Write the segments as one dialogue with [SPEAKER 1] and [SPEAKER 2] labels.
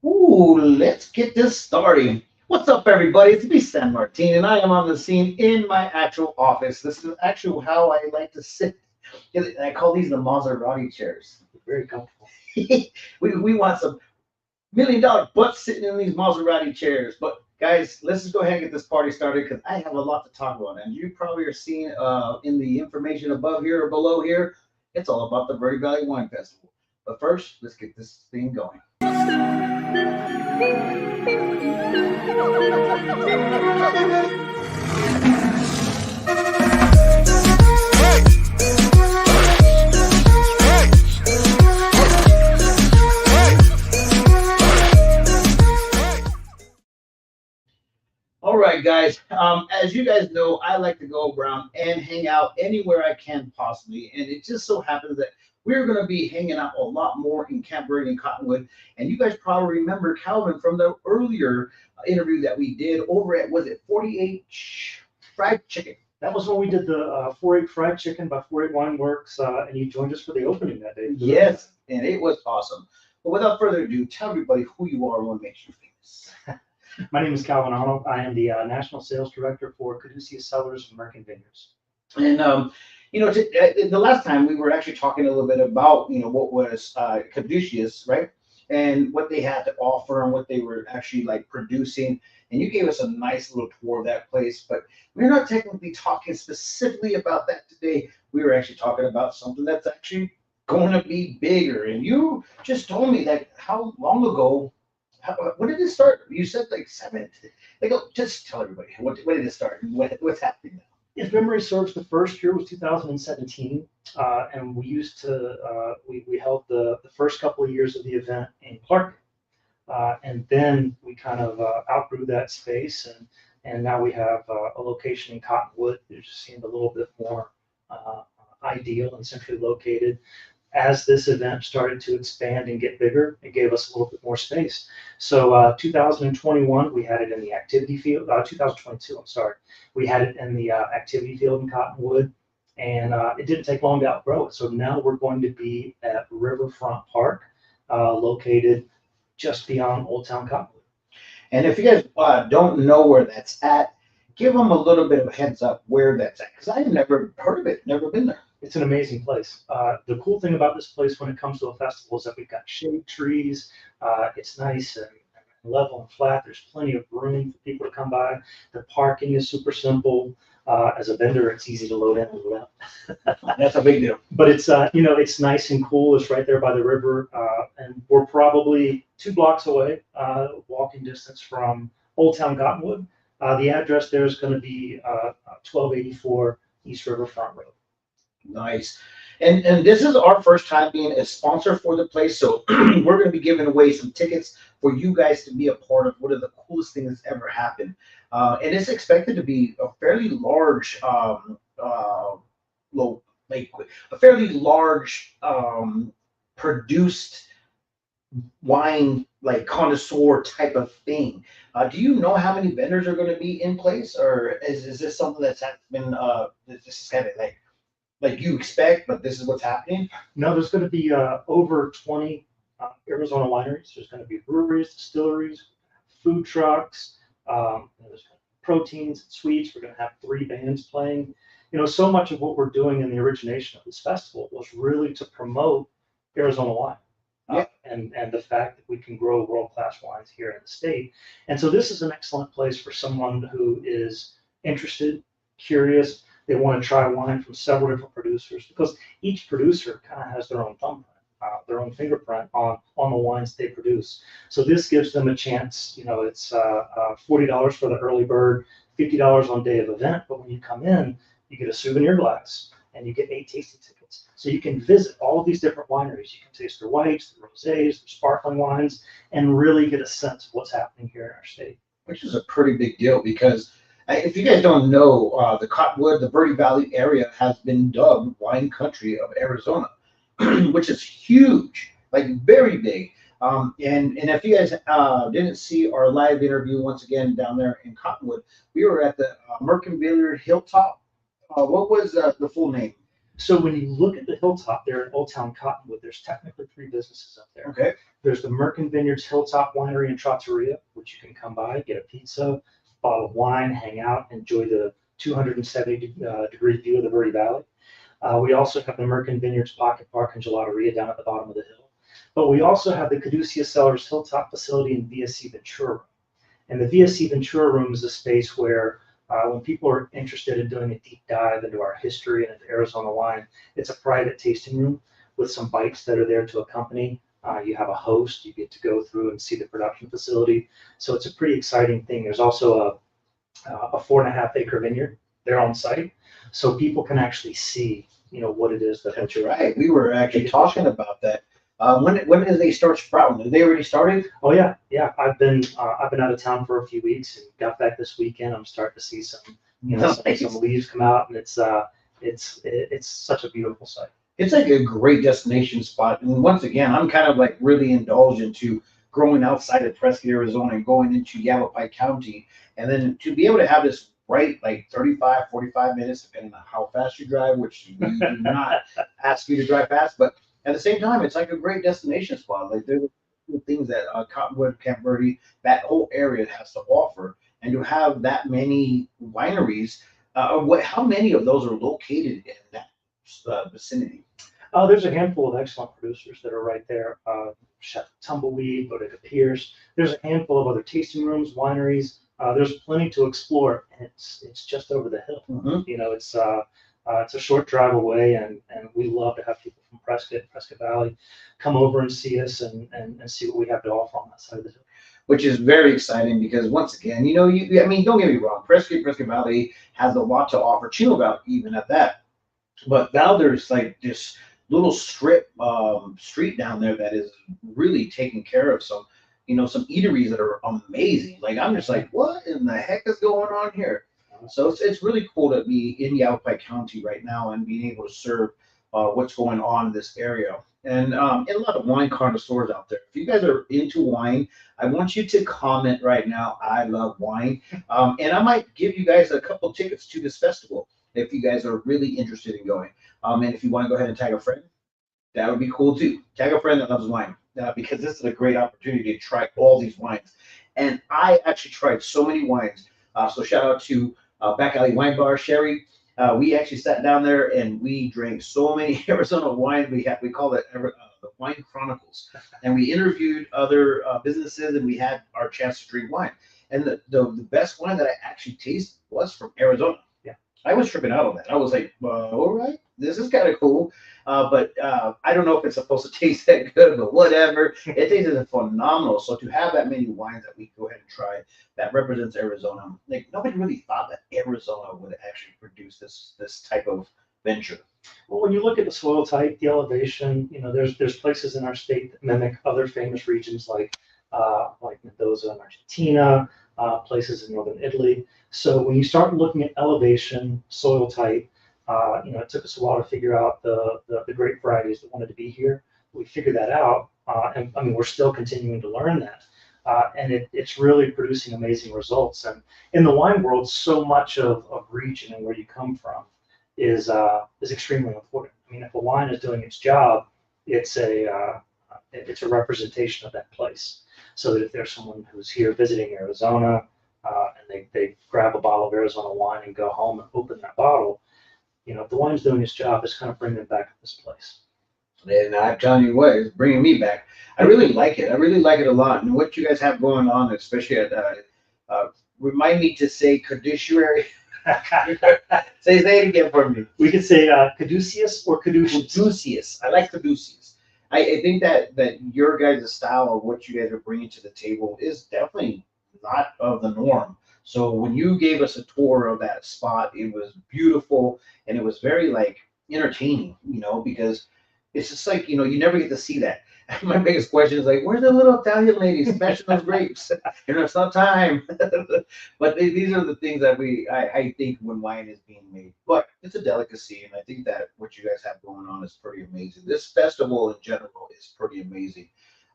[SPEAKER 1] Ooh, let's get this started. What's up, everybody? It's me, San Martin, and I am on the scene in my actual office. This is actually how I like to sit. I call these the Maserati chairs.
[SPEAKER 2] Very comfortable.
[SPEAKER 1] We want some $1 million butts sitting in these Maserati chairs. But guys, let's just go ahead and get this party started because I have a lot to talk about. And you probably are seeing in the information above here or below here, it's all about the Verde Valley Wine Festival. But first, let's get this thing going. All right, guys. As you guys know, I like to go around and hang out anywhere I can possibly, and it just so happens that we're going to be hanging out a lot more in Camp Verde and Cottonwood. And you guys probably remember Calvin from the earlier interview that we did over at was it 48 Fried Chicken?
[SPEAKER 2] That was when we did the 4-8 fried chicken by 4-8 Wine Works, and you joined us for the opening that day.
[SPEAKER 1] Yes, and it was awesome. But without further ado, tell everybody who you are and what makes you famous.
[SPEAKER 2] My name is Calvin Arnold. I am the National Sales Director for Caduceus Cellars and Merkin Vineyards.
[SPEAKER 1] And the last time we were actually talking a little bit about what was Caduceus, right, and what they had to offer and what they were actually like producing. And you gave us a nice little tour of that place, but we're not technically talking specifically about that today. We were actually talking about something that's actually going to be bigger. And you just told me that how long ago. When did it start? You said like seven. Like, just tell everybody when did it start? What's happening now?
[SPEAKER 2] If memory serves, the first year was 2017, and we used to we held the first couple of years of the event in Clark, and then we kind of outgrew that space, and now we have a location in Cottonwood. It just seemed a little bit more ideal and centrally located. As this event started to expand and get bigger, it gave us a little bit more space. So 2021, we had it in the activity field. 2022, I'm sorry, we had it in the activity field in Cottonwood, and it didn't take long to outgrow it. So now we're going to be at Riverfront Park, located just beyond Old Town Cottonwood.
[SPEAKER 1] And if you guys don't know where that's at, give them a little bit of a heads up where that's at, because I've never heard of it, never been there.
[SPEAKER 2] It's an amazing place. The cool thing about this place when it comes to a festival is that we've got shade trees. It's nice and level and flat. There's plenty of room for people to come by. The parking is super simple. As a vendor, it's easy to load in and load
[SPEAKER 1] out. That's a big deal.
[SPEAKER 2] But it's it's nice and cool. It's right there by the river, and we're probably 2 blocks away, walking distance from Old Town Cottonwood. The address there is going to be 1284 East Riverfront Road.
[SPEAKER 1] Nice. And this is our first time being a sponsor for the place, so we're going to be giving away some tickets for you guys to be a part of one of the coolest things that's ever happened. And it's expected to be a fairly large, produced wine like connoisseur type of thing. Do you know how many vendors are going to be in place, or is this something that's been this is kind of like you expect, but this is what's happening?
[SPEAKER 2] No, there's going to be over 20 Arizona wineries. There's going to be breweries, distilleries, food trucks. There's proteins, sweets. We're going to have 3 bands playing. So much of what we're doing in the origination of this festival was really to promote Arizona wine. And the fact that we can grow world-class wines here in the state. And so this is an excellent place for someone who is interested, curious. They want to try wine from several different producers, because each producer kind of has their own thumbprint, their own fingerprint on the wines they produce. So this gives them a chance. It's $40 for the early bird, $50 on day of event. But when you come in, you get a souvenir glass and you get 8 tasting tickets. So you can visit all of these different wineries. You can taste their whites, their rosés, their sparkling wines, and really get a sense of what's happening here in our state.
[SPEAKER 1] Which is a pretty big deal, because if you guys don't know, the Cottonwood, the Verde Valley area has been dubbed wine country of Arizona, which is huge, like very big. And if you guys didn't see our live interview, once again, down there in Cottonwood, we were at the Merkin Vineyard Hilltop. What was the full name?
[SPEAKER 2] So when you look at the hilltop there in Old Town Cottonwood, there's technically three businesses up there.
[SPEAKER 1] Okay.
[SPEAKER 2] There's the Merkin Vineyards Hilltop Winery and Trattoria, which you can come by, get a pizza, bottle of wine, hang out, enjoy the 270 degree view of the Verde Valley. We also have the Merkin Vineyards Pocket Park and Gelateria down at the bottom of the hill. But we also have the Caduceus Cellars Hilltop facility in VSC Ventura. And the VSC Ventura room is a space where when people are interested in doing a deep dive into our history and into Arizona wine, it's a private tasting room with some bites that are there to accompany. You have a host, you get to go through and see the production facility. So it's a pretty exciting thing. There's also a 4.5 acre vineyard there on site. So people can actually see, what it is that.
[SPEAKER 1] That's right. We were actually talking about that. When did they start sprouting? Did they already started?
[SPEAKER 2] Oh yeah. I've been out of town for a few weeks and got back this weekend. I'm starting to see some, some leaves come out, and it's such a beautiful sight.
[SPEAKER 1] It's like a great destination spot. And once again, I'm kind of like really indulged into growing outside of Prescott, Arizona, and going into Yavapai County, and then to be able to have this right, like 35, 45 minutes, depending on how fast you drive, which we do not ask you to drive fast, but at the same time, it's like a great destination spot. Like there's things that Cottonwood, Camp Verde, that whole area has to offer, and to have that many wineries, how many of those are located in that vicinity?
[SPEAKER 2] There's a handful of excellent producers that are right there. Chef Tumbleweed, Bodega Pierce. There's a handful of other tasting rooms, wineries. There's plenty to explore, and it's just over the hill.
[SPEAKER 1] Mm-hmm.
[SPEAKER 2] It's a short drive away, and we love to have people from Prescott Valley come over and see us and see what we have to offer on that side of the hill.
[SPEAKER 1] Which is very exciting because once again, I mean, don't get me wrong, Prescott Valley has a lot to offer. Chino Valley even at that, but now there's like this little strip street down there that is really taking care of some eateries that are amazing. Like I'm just like, what in the heck is going on here? So it's really cool to be in Yavapai County right now and being able to serve what's going on in this area. And a lot of wine connoisseurs out there. If you guys are into wine, I want you to comment right now. I love wine. And I might give you guys a couple tickets to this festival if you guys are really interested in going. And if you want to go ahead and tag a friend, that would be cool too. Tag a friend that loves wine because this is a great opportunity to try all these wines. And I actually tried so many wines. So shout out to Back Alley Wine Bar, Sherry. We actually sat down there and we drank so many Arizona wines. We call it the Wine Chronicles, and we interviewed other businesses, and we had our chance to drink wine. And the best wine that I actually tasted was from Arizona.
[SPEAKER 2] Yeah,
[SPEAKER 1] I was tripping out on that. I was like, all right, this is kind of cool, but I don't know if it's supposed to taste that good, but whatever. It tasted phenomenal. So to have that many wines that we go ahead and try that represents Arizona, like nobody really thought that Arizona would actually produce this type of venture.
[SPEAKER 2] Well, when you look at the soil type, the elevation, there's places in our state that mimic other famous regions like Mendoza in Argentina, places in northern Italy. So when you start looking at elevation, soil type, it took us a while to figure out the grape varieties that wanted to be here. We figured that out, and I mean we're still continuing to learn that, and it's really producing amazing results. And in the wine world, so much of region and where you come from is extremely important. I mean, if a wine is doing its job, it's a representation of that place. So that if there's someone who's here visiting Arizona and they grab a bottle of Arizona wine and go home and open that bottle, if the wine's doing its job, it's kind of bringing them back to this place.
[SPEAKER 1] And I'm telling you what, it's bringing me back. I really like it. I really like it a lot. And what you guys have going on, especially at, remind me to say caduceary. Say it again for me.
[SPEAKER 2] We could say caduceus or caduceus.
[SPEAKER 1] Caduceus. I like caduceus. I think that your guys' style of what you guys are bringing to the table is definitely not of the norm. So when you gave us a tour of that spot, it was beautiful and it was very like entertaining, because it's just like, you never get to see that. My biggest question is like, where's the little Italian lady smashing those grapes? It's not time. But these are the things that I think when wine is being made. But it's a delicacy, and I think that what you guys have going on is pretty amazing. This festival in general is pretty amazing.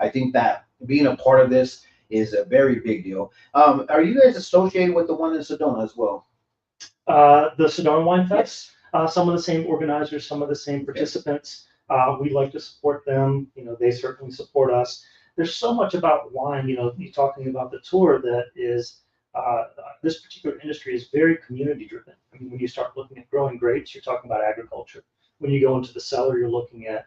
[SPEAKER 1] I think that being a part of this is a very big deal. Are you guys associated with the one in Sedona as well?
[SPEAKER 2] The Sedona Wine Fest? some of the same organizers, some of the same participants. We like to support them. They certainly support us. There's so much about wine. You're talking about the tour that is. This particular industry is very community driven. I mean, when you start looking at growing grapes, you're talking about agriculture. When you go into the cellar, you're looking at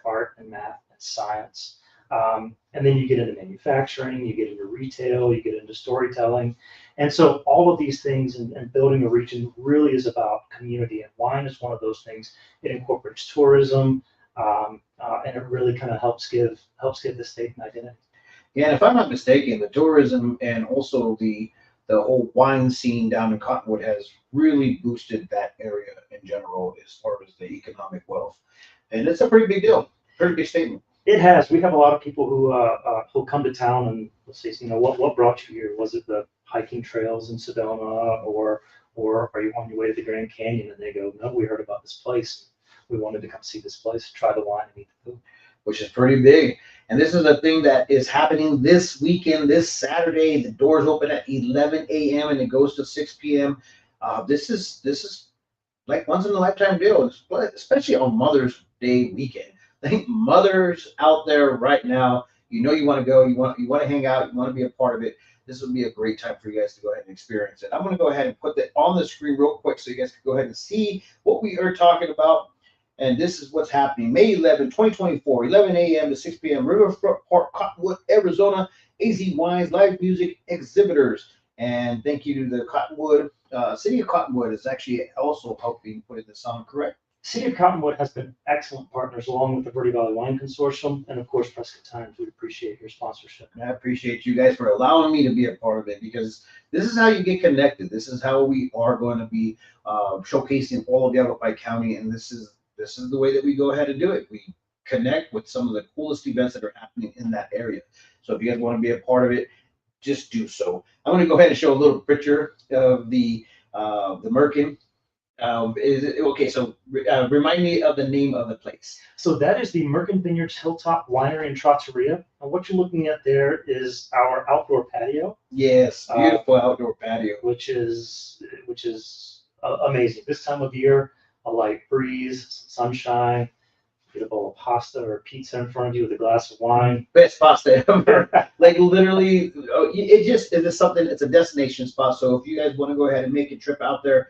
[SPEAKER 2] art and math and science. And then you get into manufacturing, you get into retail, you get into storytelling. And so all of these things and building a region really is about community. And wine is one of those things. It incorporates tourism, and it really kind of helps give the state an identity.
[SPEAKER 1] Yeah, and if I'm not mistaken, the tourism and also the whole wine scene down in Cottonwood has really boosted that area in general as far as the economic wealth. And it's a pretty big deal, pretty big statement.
[SPEAKER 2] It has. We have a lot of people who come to town and let's say, what brought you here? Was it the hiking trails in Sedona, or are you on your way to the Grand Canyon? And they go, no, we heard about this place. We wanted to come see this place, try the wine, and eat the food.
[SPEAKER 1] Which is pretty big. And this is a thing that is happening this weekend, this Saturday. The doors open at 11 a.m. and it goes to 6 p.m. This is like once in a lifetime deal, especially on Mother's Day weekend. I think mothers out there right now, you want to go, you want to hang out, you want to be a part of it. This would be a great time for you guys to go ahead and experience it. I'm going to go ahead and put that on the screen real quick so you guys can go ahead and see what we are talking about. And this is what's happening. May 11, 2024, 11 a.m. to 6 p.m. Riverfront Park, Cottonwood, Arizona. AZ Wines, live music exhibitors. And thank you to the Cottonwood. City of Cottonwood is actually also helping put this on, correct?
[SPEAKER 2] City of Cottonwood has been excellent partners along with the Verde Valley Wine Consortium and, of course, Prescott Times. We appreciate your sponsorship.
[SPEAKER 1] And I appreciate you guys for allowing me to be a part of it, because this is how you get connected. This is how we are going to be showcasing all of Yavapai County, and this is the way that we go ahead and do it. We connect with some of the coolest events that are happening in that area. So if you guys want to be a part of it, just do so. I'm going to go ahead and show a little picture of the Merkin. Okay? So remind me of the name of the place.
[SPEAKER 2] So that is the Merkin Vineyards Hilltop Winery and Trattoria. And what you're looking at there is our outdoor patio.
[SPEAKER 1] Yes, beautiful outdoor patio,
[SPEAKER 2] which is amazing. This time of year, a light breeze, sunshine, get a bowl of pasta or pizza in front of you with a glass of wine.
[SPEAKER 1] Best pasta ever. Like literally, it just is something. It's a destination spot. So if you guys want to go ahead and make a trip out there,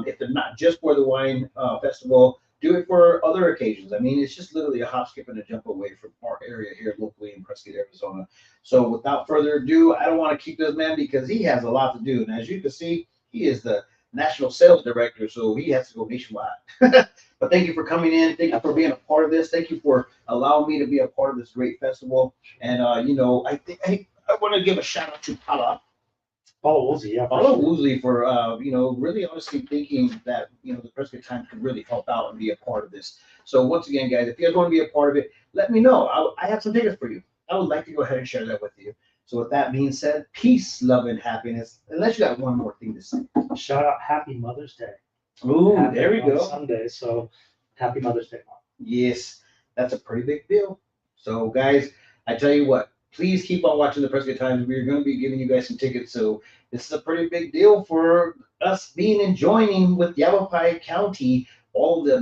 [SPEAKER 1] if it's not just for the wine festival, do it for other occasions. I mean, it's just literally a hop, skip, and a jump away from our area here locally in Prescott, Arizona. So without further ado, I don't want to keep this man because he has a lot to do. And as you can see, he is the national sales director, so he has to go nationwide. But thank you for coming in. Thank you for being a part of this. Thank you for allowing me to be a part of this great festival. And I want to give a shout out to Paula
[SPEAKER 2] Woolsey, yeah.
[SPEAKER 1] Paula Woolsey for really honestly thinking that the Prescott Times could really help out and be a part of this. So once again, guys, if you guys want to be a part of it, let me know. I have some tickets for you. I would like to go ahead and share that with you. So with that being said, peace, love, and happiness. Unless you got one more thing to say.
[SPEAKER 2] Shout out Happy Mother's Day.
[SPEAKER 1] Ooh, there we go.
[SPEAKER 2] Sunday, so happy Mother's Day, Mom.
[SPEAKER 1] Yes, that's a pretty big deal. So guys, I tell you what, please keep on watching the Prescott Times. We're going to be giving you guys some tickets. So this is a pretty big deal for us being and joining with Yavapai County, all the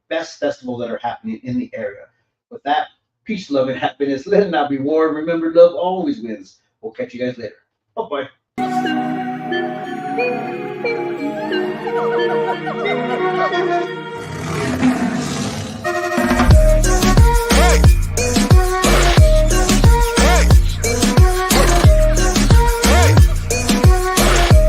[SPEAKER 1] best festivals that are happening in the area. With that, peace, love, and happiness. Let it not be war. Remember, love always wins. We'll catch you guys later. Bye-bye.